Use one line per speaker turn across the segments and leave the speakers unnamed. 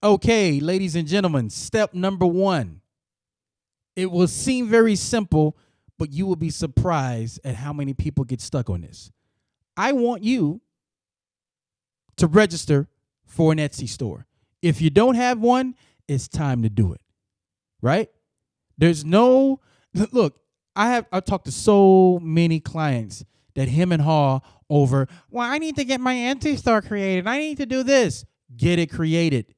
Okay, ladies and gentlemen, step number one. It will seem very simple, but you will be surprised at how many people get stuck on this. I want you to register for an Etsy store. If you don't have one, it's time to do it, right? There's no, look, I've talked to so many clients that him and haw over, well, I need to get my Etsy store created. I need to do this. Get it created.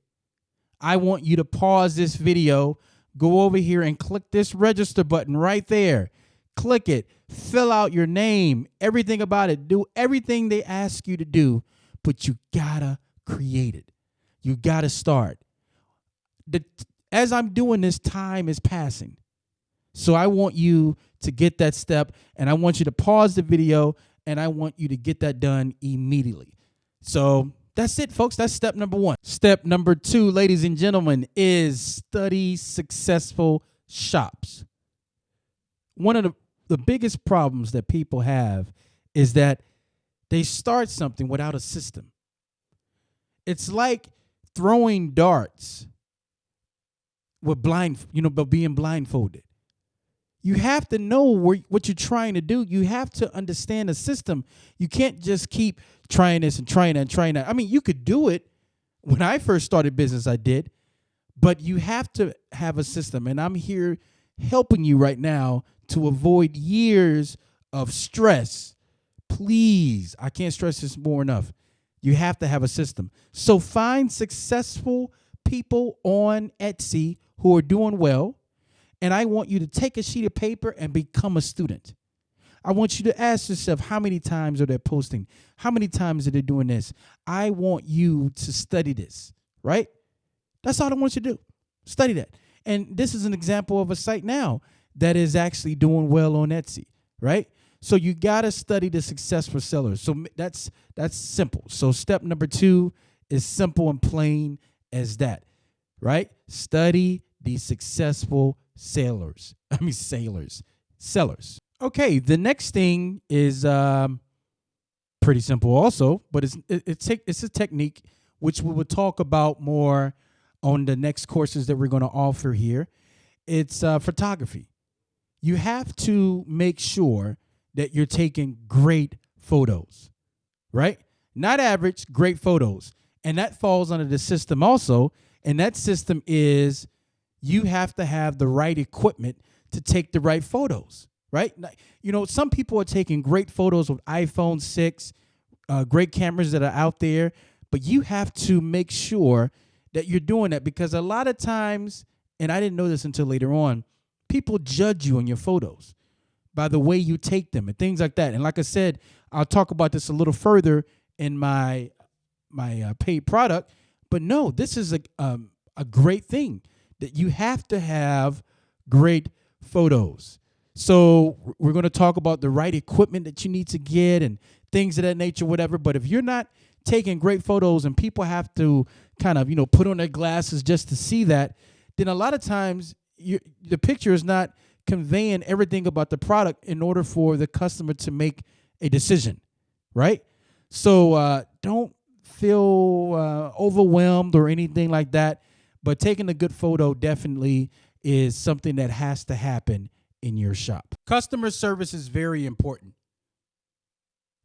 I want you to pause this video, go over here and click this register button right there. Click it, fill out your name, everything about it. Do everything they ask you to do, but you gotta create it. You gotta start. As I'm doing this, time is passing. So I want you to get that step, and I want you to pause the video, and I want you to get that done immediately. So that's it, folks. That's step number one. Step number two, ladies and gentlemen, is study successful shops. One of the biggest problems that people have is that they start something without a system. It's like throwing darts with being blindfolded. You have to know what you're trying to do. You have to understand the system. You can't just keep trying this and trying that and trying that. I mean, you could do it. When I first started business, I did. But you have to have a system. And I'm here helping you right now to avoid years of stress. Please, I can't stress this more enough. You have to have a system. So find successful people on Etsy who are doing well. And I want you to take a sheet of paper and become a student. I want you to ask yourself, how many times are they posting? How many times are they doing this? I want you to study this, right? That's all I want you to do. Study that. And this is an example of a site now that is actually doing well on Etsy, right? So you got to study the successful sellers. So that's simple. So step number two is simple and plain as that, right? Study the successful sellers. Okay, the next thing is pretty simple also, but it's a technique which we will talk about more on the next courses that we're going to offer here. It's photography. You have to make sure that you're taking great photos, right? Not average, great photos. And that falls under the system also. And that system is you have to have the right equipment to take the right photos, right? You know, some people are taking great photos with iPhone 6, great cameras that are out there, but you have to make sure that you're doing that, because a lot of times, and I didn't know this until later on, people judge you on your photos by the way you take them and things like that. And like I said, I'll talk about this a little further in my paid product. But no, this is a great thing, that you have to have great photos. So we're going to talk about the right equipment that you need to get and things of that nature, whatever. But if you're not taking great photos and people have to kind of, put on their glasses just to see that, then a lot of times the picture is not conveying everything about the product in order for the customer to make a decision, right? So don't feel overwhelmed or anything like that. But taking a good photo definitely is something that has to happen in your shop. Customer service is very important.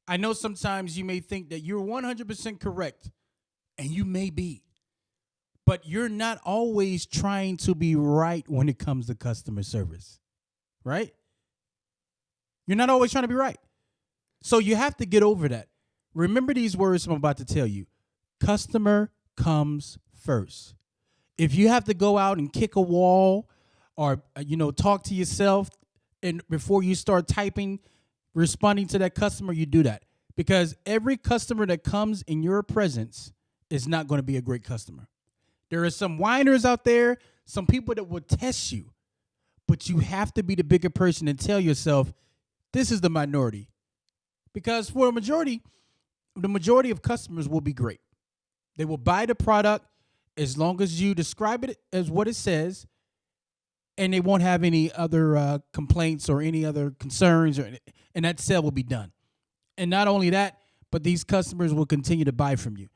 I know sometimes you may think that you're 100% correct, and you may be. But you're not always trying to be right when it comes to customer service, right? You're not always trying to be right. So you have to get over that. Remember these words I'm about to tell you. Customer comes first. If you have to go out and kick a wall or, talk to yourself and before you start typing, responding to that customer, you do that. Because every customer that comes in your presence is not going to be a great customer. There are some whiners out there, some people that will test you. But you have to be the bigger person and tell yourself, this is the minority. Because for the majority of customers will be great. They will buy the product as long as you describe it as what it says, and they won't have any other complaints or any other concerns, and that sale will be done. And not only that, but these customers will continue to buy from you.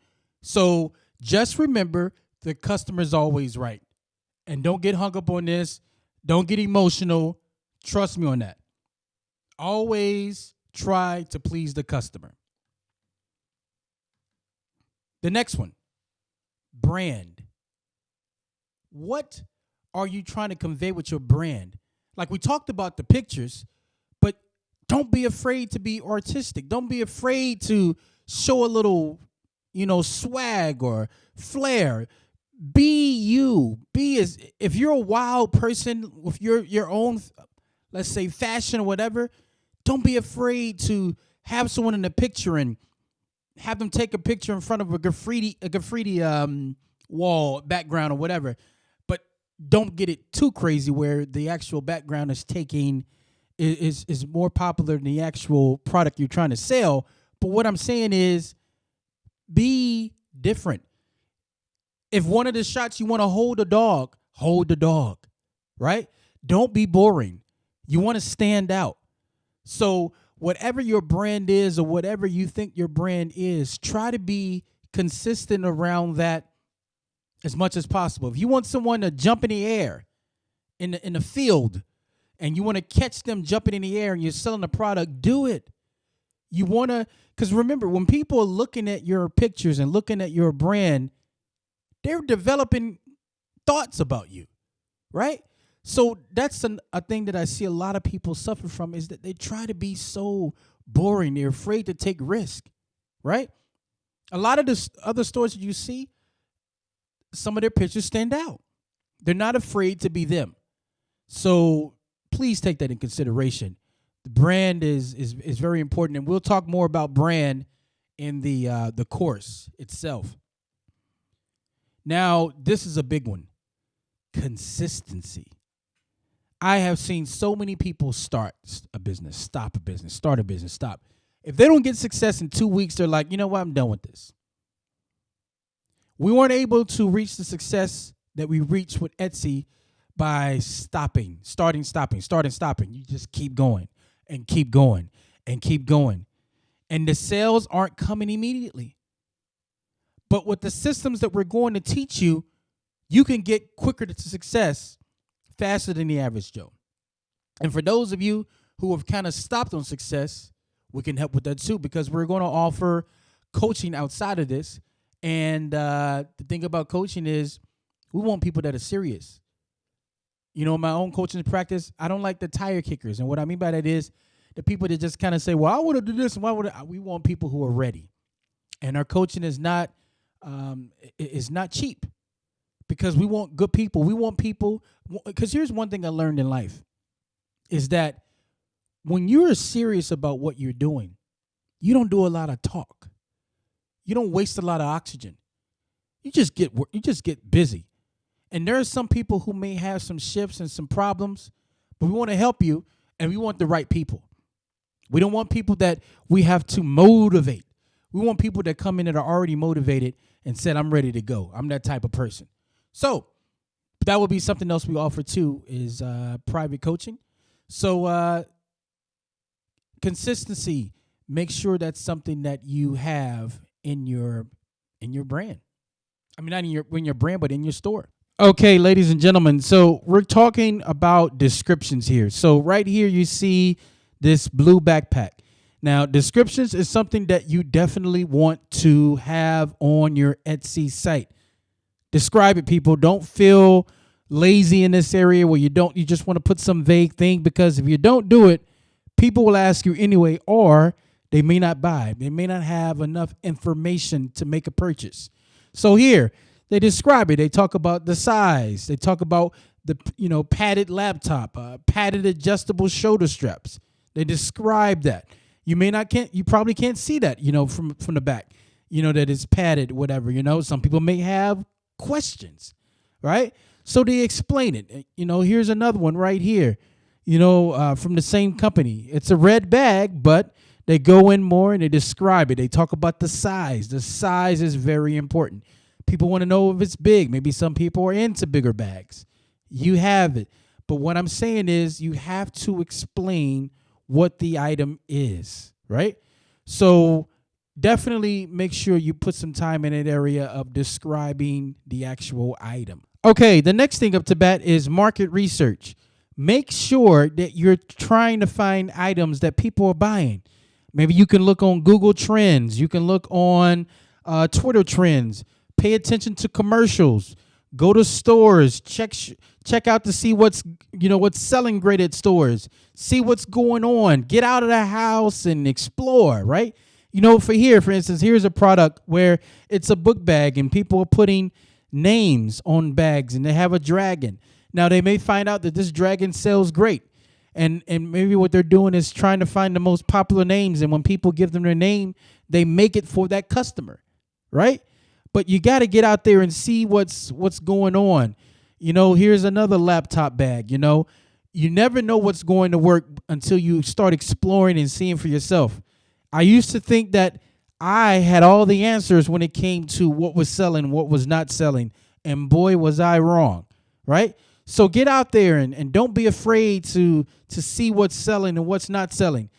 So just remember the customer's always right. And don't get hung up on this. Don't get emotional. Trust me on that. Always try to please the customer. The next one, brand. What are you trying to convey with your brand? Like we talked about the pictures, but don't be afraid to be artistic. Don't be afraid to show a little, swag or flair. Be you. Be as if you're a wild person with your own, let's say, fashion or whatever. Don't be afraid to have someone in the picture and have them take a picture in front of a graffiti wall background or whatever. But don't get it too crazy where the actual background is more popular than the actual product you're trying to sell. But what I'm saying is be different. If one of the shots you want to hold the dog, right? Don't be boring. You want to stand out. So whatever your brand is or whatever you think your brand is, try to be consistent around that as much as possible. If you want someone to jump in the air in the field and you want to catch them jumping in the air and you're selling a product, do it. You want to, because remember, when people are looking at your pictures and looking at your brand, they're developing thoughts about you, right? So that's a thing that I see a lot of people suffer from is that they try to be so boring. They're afraid to take risk, right? A lot of the other stores that you see, some of their pictures stand out. They're not afraid to be them. So please take that in consideration. The brand is very important, and we'll talk more about brand in the course itself. Now, this is a big one. Consistency. I have seen so many people start a business, stop a business, start a business, stop. If they don't get success in 2 weeks, they're like, you know what, I'm done with this. We weren't able to reach the success that we reached with Etsy by starting, stopping. You just keep going and keep going and keep going. And the sales aren't coming immediately. But with the systems that we're going to teach you, you can get quicker to success faster than the average Joe. And for those of you who have kind of stopped on success, we can help with that too, because we're going to offer coaching outside of this. And the thing about coaching is we want people that are serious. You know, in my own coaching practice, I don't like the tire kickers. And what I mean by that is the people that just kind of say, well, I want to do this. And why would I? We want people who are ready. And our coaching is not cheap, because we want good people. We want people, because here's one thing I learned in life is that when you're serious about what you're doing, you don't do a lot of talk. You don't waste a lot of oxygen. You just get busy. And there are some people who may have some shifts and some problems, but we want to help you, and we want the right people. We don't want people that we have to motivate. We want people that come in that are already motivated and said, I'm ready to go. I'm that type of person. So that would be something else we offer too, is private coaching. So consistency, make sure that's something that you have in your brand. I mean, not in your brand, but in your store. Okay, ladies and gentlemen. So we're talking about descriptions here. So right here you see this blue backpack. Now, descriptions is something that you definitely want to have on your Etsy site. Describe it, people. Don't feel lazy in this area where you just want to put some vague thing, because if you don't do it, people will ask you anyway, or they may not buy. They may not have enough information to make a purchase. So here, they describe it. They talk about the size. They talk about the padded laptop, padded adjustable shoulder straps. They describe that. You probably can't see that, from the back, that it's padded, whatever, Some people may have questions, right? So they explain it. Here's another one right here, from the same company. It's a red bag, but they go in more and they describe it. They talk about the size. The size is very important. People want to know if it's big. Maybe some people are into bigger bags. You have it. But what I'm saying is you have to explain what the item is, right? So definitely make sure you put some time in that area of describing the actual item. Okay, the next thing up to bat is market research. Make sure that you're trying to find items that people are buying. Maybe you can look on Google Trends. You can look on Twitter Trends. Pay attention to commercials. Go to stores. Check out to see what's selling great at stores. See what's going on. Get out of the house and explore. Right. For instance, here's a product where it's a book bag and people are putting names on bags and they have a dragon. Now they may find out that this dragon sells great. And maybe what they're doing is trying to find the most popular names. And when people give them their name, they make it for that customer, right? But you got to get out there and see what's going on. Here's another laptop bag. You never know what's going to work until you start exploring and seeing for yourself. I used to think that I had all the answers when it came to what was selling, what was not selling. And boy, was I wrong, right? So get out there and don't be afraid to see what's selling and what's not selling.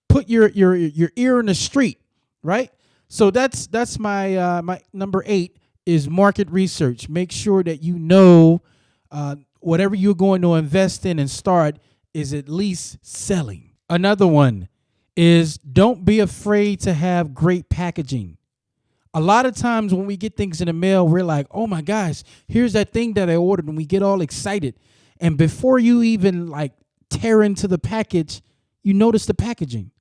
Put your ear in the street, right? So that's my my number 8 is market research. Make sure that whatever you're going to invest in and start is at least selling. Another one is don't be afraid to have great packaging. A lot of times when we get things in the mail, we're like, oh my gosh, here's that thing that I ordered, and we get all excited. And before you even tear into the package, you notice the packaging.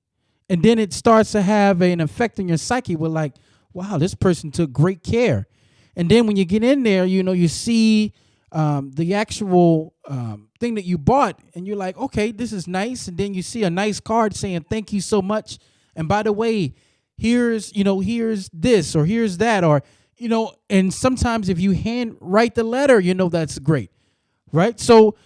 And then it starts to have an effect on your psyche. We're like, wow, this person took great care. And then when you get in there, you see the actual thing that you bought, and you're like, okay, this is nice. And then you see a nice card saying, thank you so much. And by the way, here's this or here's that, or, and sometimes if you hand write the letter, that's great, right? So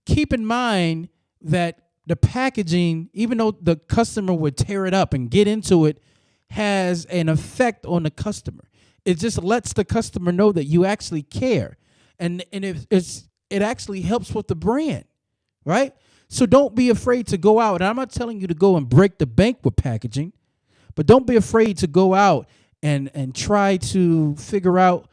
keep in mind that the packaging, even though the customer would tear it up and get into it, has an effect on the customer. It just lets the customer know that you actually care. And it actually helps with the brand, right? So don't be afraid to go out. And I'm not telling you to go and break the bank with packaging, but don't be afraid to go out and try to figure out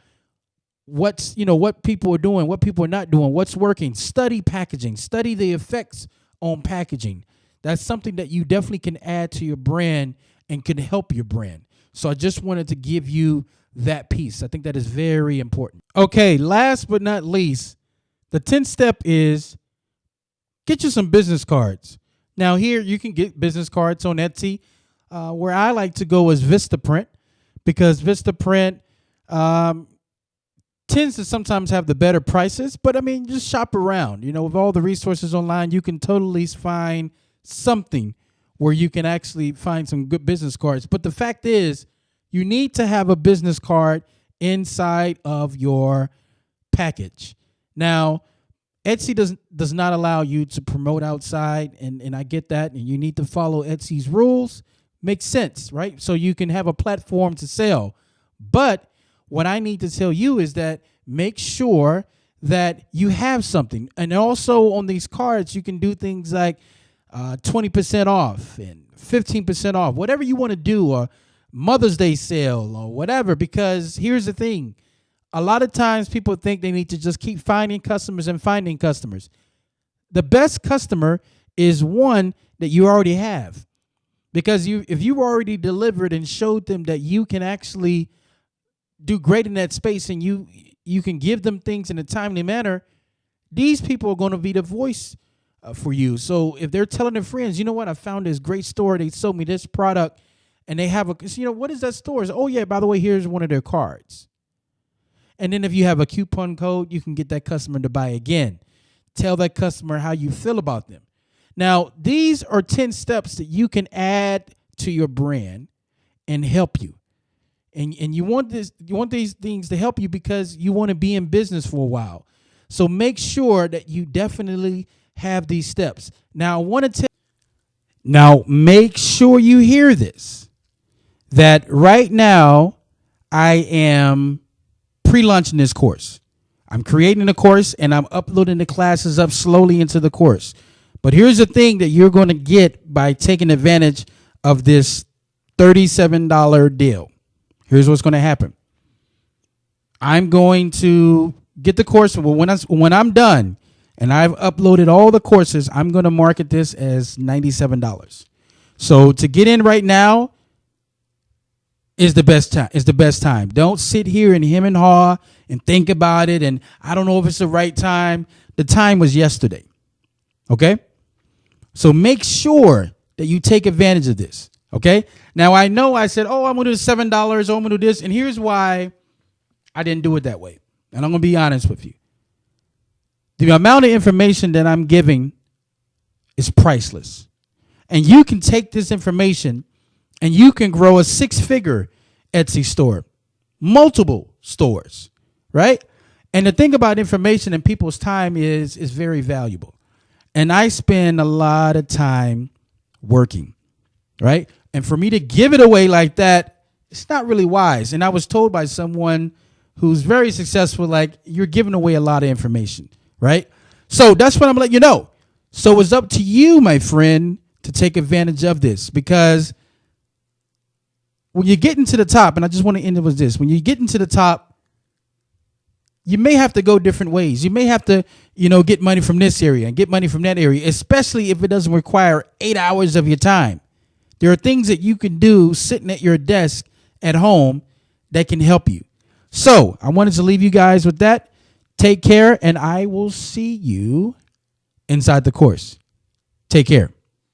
what people are doing, what people are not doing, what's working. Study packaging, study the effects on packaging. That's something that you definitely can add to your brand and can help your brand. So I just wanted to give you that piece. I think that is very important. Okay, last but not least, the 10th step is get you some business cards. Now here you can get business cards on Etsy. Where I like to go is Vistaprint, because Vistaprint tends to sometimes have the better prices. But, just shop around. With all the resources online, you can totally find something where you can actually find some good business cards. But the fact is, you need to have a business card inside of your package. Now, Etsy does not allow you to promote outside, and I get that, and you need to follow Etsy's rules. Makes sense, right? So you can have a platform to sell. But what I need to tell you is that make sure that you have something. And also on these cards, you can do things like 20% off and 15% off, whatever you want to do, or Mother's Day sale or whatever. Because here's the thing. A lot of times people think they need to just keep finding customers and finding customers. The best customer is one that you already have. Because if you already delivered and showed them that you can actually do great in that space, and you can give them things in a timely manner, these people are going to be the voice for you. So if they're telling their friends, you know what, I found this great store, they sold me this product, and they have what is that store? Oh yeah, by the way, here's one of their cards. And then if you have a coupon code, you can get that customer to buy again. Tell that customer how you feel about them. Now, these are 10 steps that you can add to your brand and help you. And you want these things to help you because you want to be in business for a while. So make sure that you definitely have these steps. Now, make sure you hear this, that right now I am pre-launching this course. I'm creating a course and I'm uploading the classes up slowly into the course. But here's the thing that you're going to get by taking advantage of this $37 deal. Here's what's going to happen. I'm going to get the course. Well, when I'm done and I've uploaded all the courses, I'm going to market this as $97. So to get in right now is the best time. Is the best time. Don't sit here and hem and haw and think about it. And I don't know if it's the right time. The time was yesterday. Okay. So make sure that you take advantage of this. Okay. Now I know I said, oh, I'm going to do $7. Oh, I'm going to do this. And here's why I didn't do it that way. And I'm going to be honest with you. The amount of information that I'm giving is priceless. And you can take this information and you can grow a 6-figure Etsy store, multiple stores, right? And the thing about information and people's time is very valuable. And I spend a lot of time working, right? And for me to give it away like that, it's not really wise. And I was told by someone who's very successful, like, you're giving away a lot of information, right? So that's what I'm letting you know. So it's up to you, my friend, to take advantage of this, because when you get into the top, and I just want to end it with this, when you get into the top, you may have to go different ways. You may have to, get money from this area and get money from that area, especially if it doesn't require 8 hours of your time. There are things that you can do sitting at your desk at home that can help you. So I wanted to leave you guys with that. Take care, and I will see you inside the course. Take care.